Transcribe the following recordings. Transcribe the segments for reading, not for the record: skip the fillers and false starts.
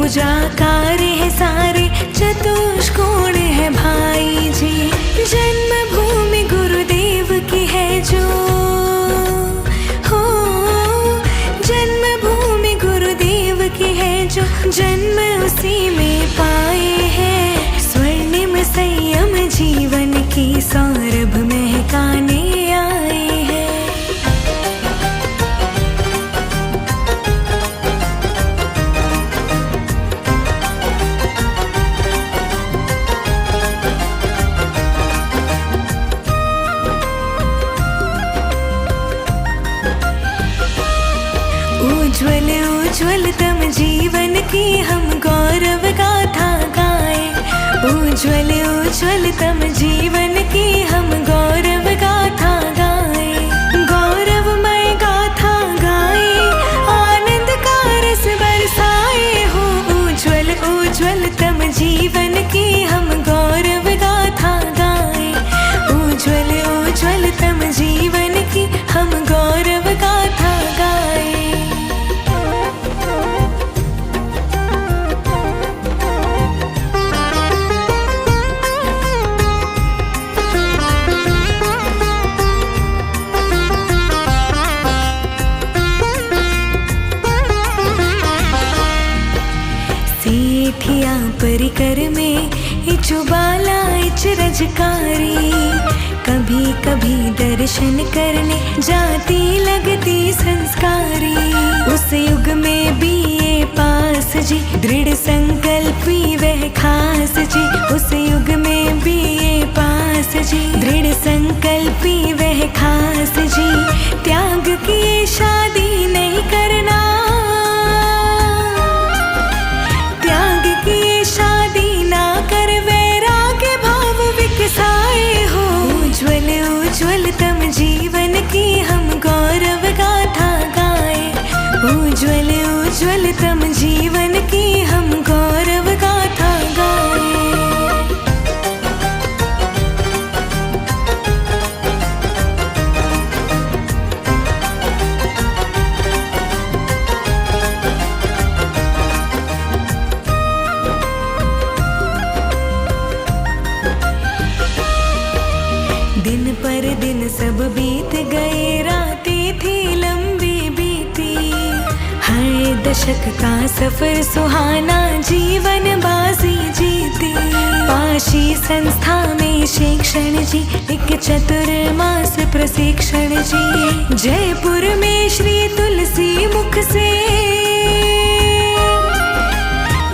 चतुर्भुजाकार है सारे, चतुष्कोण है भाई जी। जन्मभूमि गुरुदेव की है जो, हो जन्मभूमि गुरुदेव की है जो, जन्म उसी में पाए हैं। स्वर्णिम संयम जीवन की सौरभ महकाने आए हैं। उज्ज्वल उज्ज्वलतम जीवन की हम गौरव गाथा गाएं। उज्ज्वल उज्ज्वलतम जीवन की हम गौरव गाथा गाएं। गौरवमय गाथा गाएं, आनंद का रस बरसाए हो। उज्ज्वल उज्ज्वलतम जीवन की हम गौरव गाथा गाएं। उज्ज्वल उज्ज्वलतम जीवन की हम गौरव गाथा गाएं। सेठिया परिकर में इचुबाला इच रजकारी। कभी कभी दर्शन करने जाती लगती संस्कारी। उस युग में भी ये पास जी, दृढ़ संकल्पी वह खास जी। उस युग में भी ये पास जी, दृढ़ संकल्पी वह खास जी। त्याग किए शादी नहीं करना, त्याग किए शादी ना कर, वैराग्य भाव विकसाए हो। उज्ज्वल उज्ज्वलतम जीवन की हम गौरव गाथा गाएं। उज्ज्वल उज्ज्वलतम जीवन की हम गौरव गाथा गाएं। दिन पर दिन सब बीत गए, रातें थी लंबी बीती। हर दशक का सफर सुहाना, जीवन बाजी जीती। पाशी संस्था में शिक्षण जी, एक चतुर्मास प्रशिक्षण जी। जयपुर में श्री तुलसी मुख से,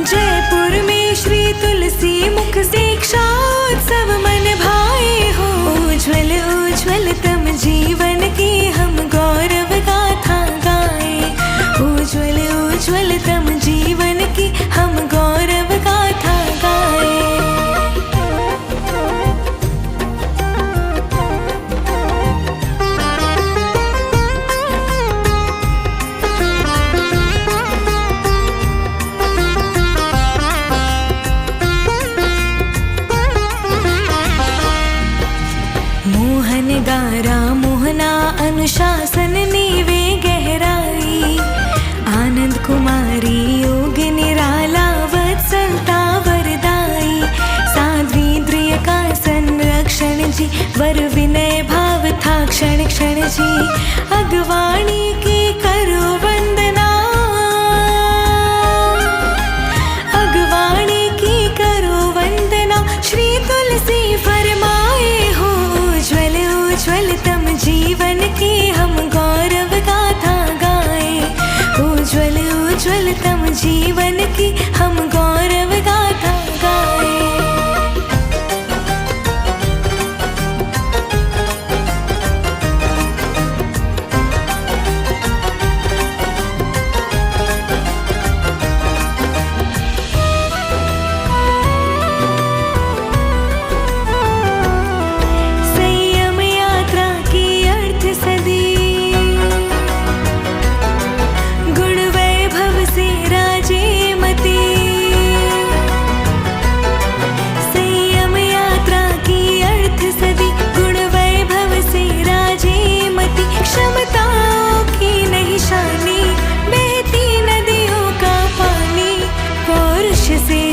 जयपुर में श्री तुलसी मुख से दीक्षा उत्सव मन भाए हो। उज्ज्वल उज्ज्वलतम जीवन की हम गौरव गाथा गाएं। उज्ज्वल उज्ज्वलतम जीवन की हम गौरव गाथा गाएं। गारा मोहना अनुशासन नीवे गहराई। आनंद कुमारी योग निराला वत्सलता वरदाई। साध्वी द्रिय का संरक्षण जी, वर विनय भाव था क्षण क्षण जी। अगवाणी की करो वंदना, अगवाणी की करो वंदना। श्री तुलसी फरमाए हो। उज्ज्वल उज्ज्वलतम जीवन की हम गौरव गाथा गाएं। उज्ज्वल उज्ज्वलतम जीवन की हम गौरव गाथा गाएं।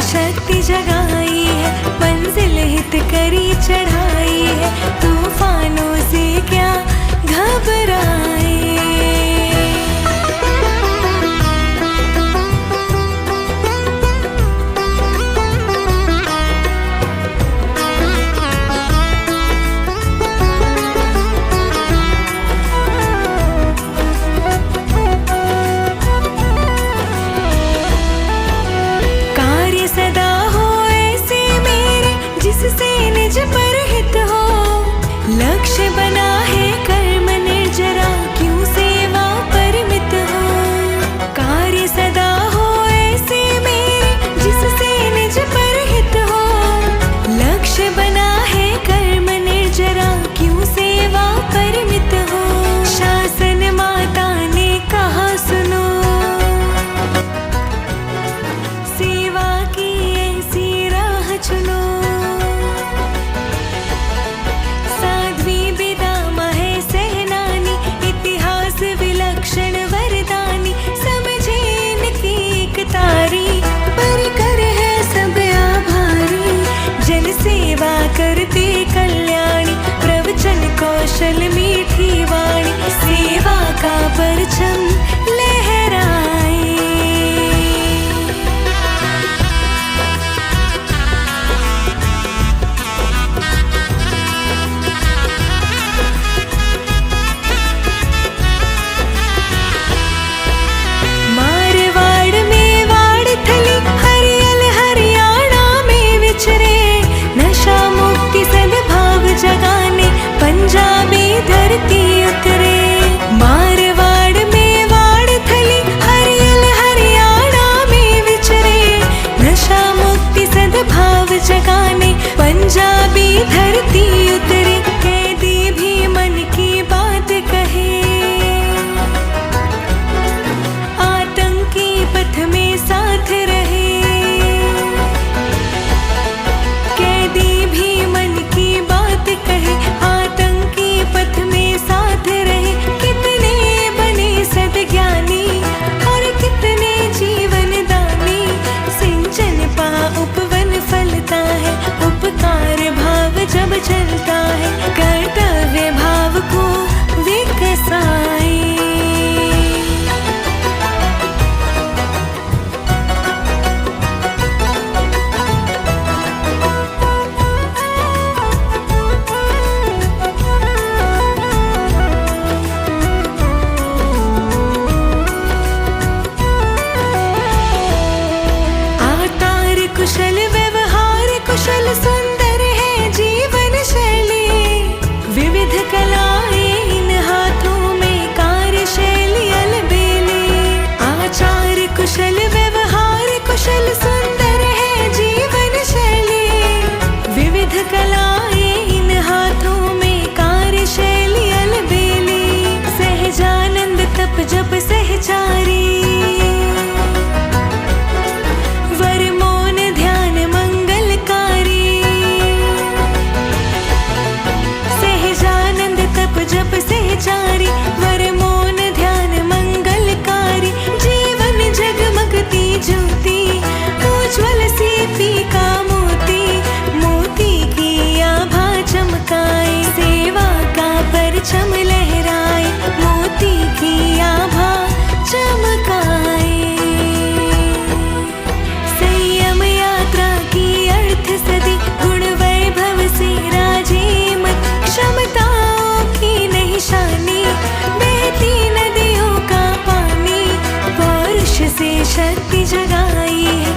शक्ति जगाई है, मंजिल हित करी चढ़ाई है, तूफानों से क्या घबराए। निज पर हित हो, लक्ष्य बना है कर्म निर्जरा, क्यों सेवा परिमित हो। कार्य सदा हो ऐसे मेरे, जिससे निज पर हित हो, लक्ष्य बना है कर्म निर्जरा, क्यों सेवा परिमित हो। शासन माता ने कहा सुनो, सेवा की ऐसी राह चुनो। सेवा करते कल्याणी, प्रवचन कौशल मीठी वाणी, सेवा का परचम लहराए। मारवाड़ में वाड़ थली, हरियल हरियाणा में विचरे, नशा मुक्ति सद्भाव जगाने पंजाबी धरती उतरे। मारवाड़ में वाड़ थली, हरियल हरियाणा में विचरे, नशा मुक्ति सद्भाव जगाने पंजाबी धरती उतरे। कैदी भी मन की बात कहे, आतंकी पथ में साथ रहे। कहे आतंकी पथ में साथ रहे, कितने बने सद्ज्ञानी और कितने जीवन दानी। सिंचन पा उपवन फलता है, उपकार भाव जब चलता है, कर्तव्य भाव को विकसाए। कुशल व्यवहार कुशल सुंदर है जीवन शैली, विविध कलाएं इन हाथों में कार्यशैली अलबेली। आचार कुशल व्यवहार कुशल सुंदर है जीवन शैली, विविध कलाएं इन हाथों में कार्यशैली अलबेली। सहजानंद तप जप सहचारी, जप सहचारी, वर मौन ध्यान मंगलकारी। जीवन जगमगती ज्योति, उज्ज्वल सीपी का मोती, मोती की आभा चमकाए, सेवा का परचम लहराए, मोती की आभा चमकाए। संयम यात्रा की अर्थ सदी, गुण वैभव से राजे मत, क्षमता निशानी, बहती नदियों का पानी, पौरुष से शक्ति जगाई है।